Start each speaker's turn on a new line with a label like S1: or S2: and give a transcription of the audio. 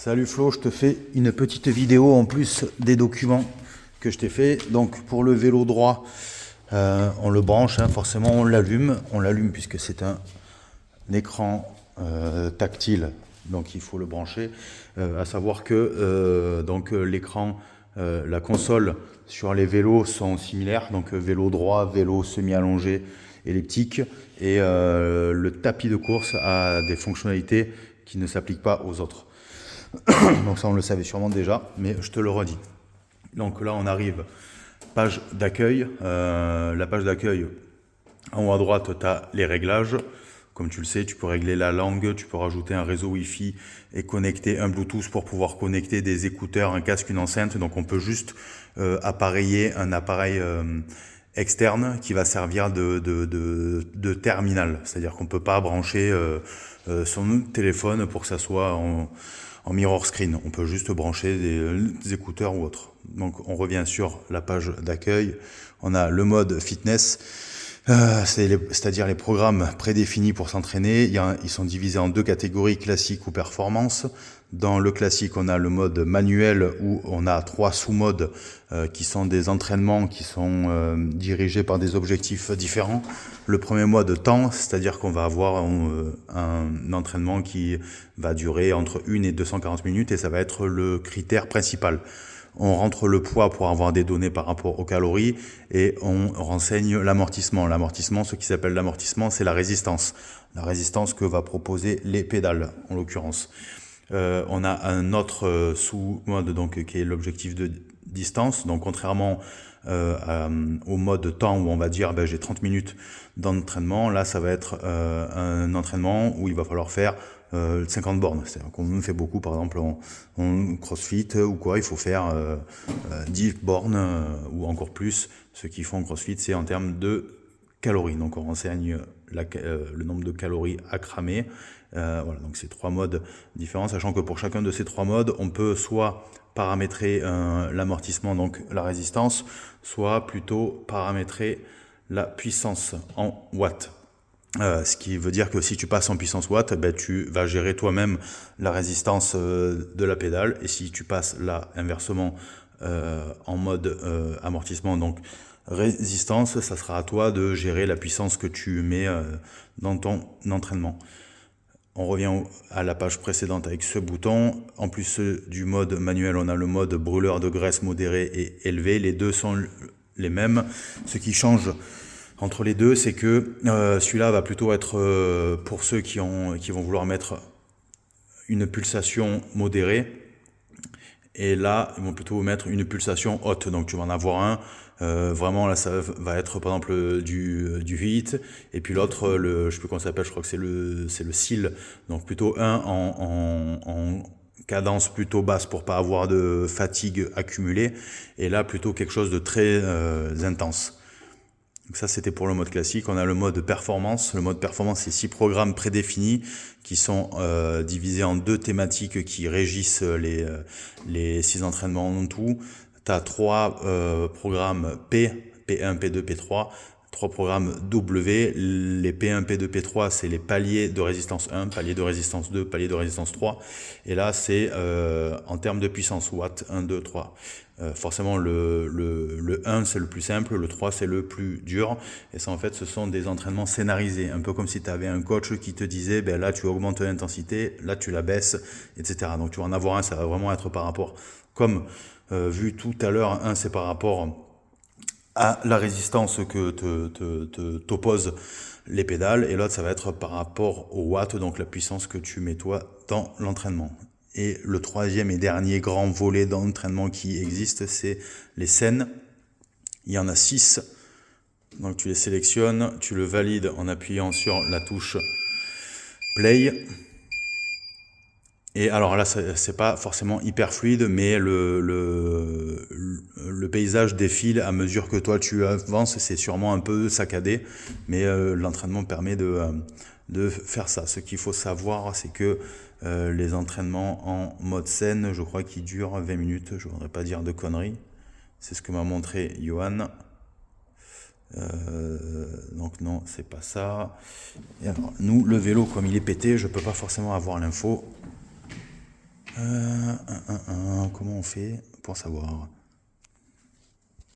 S1: Salut Flo, je te fais une petite vidéo en plus des documents que je t'ai fait. Donc pour le vélo droit, on le branche, hein, forcément on l'allume puisque c'est un écran tactile, donc il faut le brancher. À savoir que l'écran, la console sur les vélos sont similaires, donc vélo droit, vélo semi-allongé, elliptique, et le tapis de course a des fonctionnalités qui ne s'appliquent pas aux autres. Donc ça on le savait sûrement déjà, mais je te le redis. Donc là on arrive, page d'accueil. La page d'accueil, en haut à droite, tu as les réglages. Comme tu le sais, tu peux régler la langue, tu peux rajouter un réseau Wi-Fi et connecter un Bluetooth pour pouvoir connecter des écouteurs, un casque, une enceinte. Donc on peut juste appareiller un appareil externe qui va servir de terminal. C'est-à-dire qu'on ne peut pas brancher son téléphone pour que ça soit en mirror screen. On peut juste brancher des écouteurs ou autre. Donc on revient sur la page d'accueil. On a le mode fitness. C'est-à-dire les programmes prédéfinis pour s'entraîner. Ils sont divisés en deux catégories, classique ou performance. Dans le classique, on a le mode manuel où on a 3 sous-modes qui sont des entraînements qui sont dirigés par des objectifs différents. Le premier mode temps, c'est-à-dire qu'on va avoir un entraînement qui va durer entre 1 et 240 minutes et ça va être le critère principal. On rentre le poids pour avoir des données par rapport aux calories et on renseigne l'amortissement. L'amortissement, ce qui s'appelle l'amortissement, c'est la résistance. La résistance que va proposer les pédales, en l'occurrence. On a un autre sous-mode donc qui est l'objectif de distance. Donc contrairement au mode temps où on va dire j'ai 30 minutes d'entraînement, là ça va être un entraînement où il va falloir faire 50 bornes. C'est-à-dire qu'on fait beaucoup, par exemple en crossfit ou quoi, il faut faire 10 bornes ou encore plus. Ceux qui font crossfit, c'est en termes de calories. Donc on renseigne le nombre de calories à cramer. Voilà, donc c'est 3 modes différents, sachant que pour chacun de ces 3 modes, on peut soit paramétrer l'amortissement, donc la résistance, soit plutôt paramétrer la puissance en watts. Ce qui veut dire que si tu passes en puissance watt, tu vas gérer toi-même la résistance de la pédale. Et si tu passes là inversement en mode amortissement, donc résistance, ça sera à toi de gérer la puissance que tu mets dans ton entraînement. On revient à la page précédente avec ce bouton. En plus du mode manuel, on a le mode brûleur de graisse modéré et élevé. Les deux sont les mêmes. Ce qui change entre les deux, c'est que celui-là va plutôt être pour ceux qui vont vouloir mettre une pulsation modérée. Et là, ils vont plutôt mettre une pulsation haute. Donc tu vas en avoir un. Vraiment, là, ça va être par exemple du HIIT. Et puis l'autre, je sais plus comment ça s'appelle, je crois que c'est le SIL. Donc plutôt un en cadence plutôt basse pour pas avoir de fatigue accumulée. Et là, plutôt quelque chose de très intense. Donc ça, c'était pour le mode classique. On a le mode performance. Le mode performance, c'est 6 programmes prédéfinis qui sont divisés en 2 thématiques qui régissent les 6 entraînements en tout. Tu as 3 programmes P, P1, P2, P3. 3 programmes W. Les P1, P2, P3, c'est les paliers de résistance 1, palier de résistance 2, palier de résistance 3. Et là, c'est en termes de puissance, watts, 1, 2, 3. Forcément, le 1, c'est le plus simple, le 3, c'est le plus dur. Et ça, en fait, ce sont des entraînements scénarisés. Un peu comme si tu avais un coach qui te disait, là, tu augmentes l'intensité, là, tu la baisses, etc. Donc, tu vas en avoir un, ça va vraiment être par rapport, comme vu tout à l'heure, un, c'est par rapport à la résistance que t'opposent les pédales, et l'autre ça va être par rapport au watt, donc la puissance que tu mets toi dans l'entraînement. Et le troisième et dernier grand volet d'entraînement qui existe, c'est les scènes. Il y en a 6, donc tu les sélectionnes, tu le valides en appuyant sur la touche play. Et alors là, c'est pas forcément hyper fluide, mais le paysage défile à mesure que toi tu avances. C'est sûrement un peu saccadé, mais l'entraînement permet de faire ça. Ce qu'il faut savoir, c'est que les entraînements en mode scène, je crois qu'ils durent 20 minutes. Je ne voudrais pas dire de conneries. C'est ce que m'a montré Johan. Donc non, c'est pas ça. Et alors, nous, le vélo, comme il est pété, je peux pas forcément avoir l'info. Comment on fait pour savoir?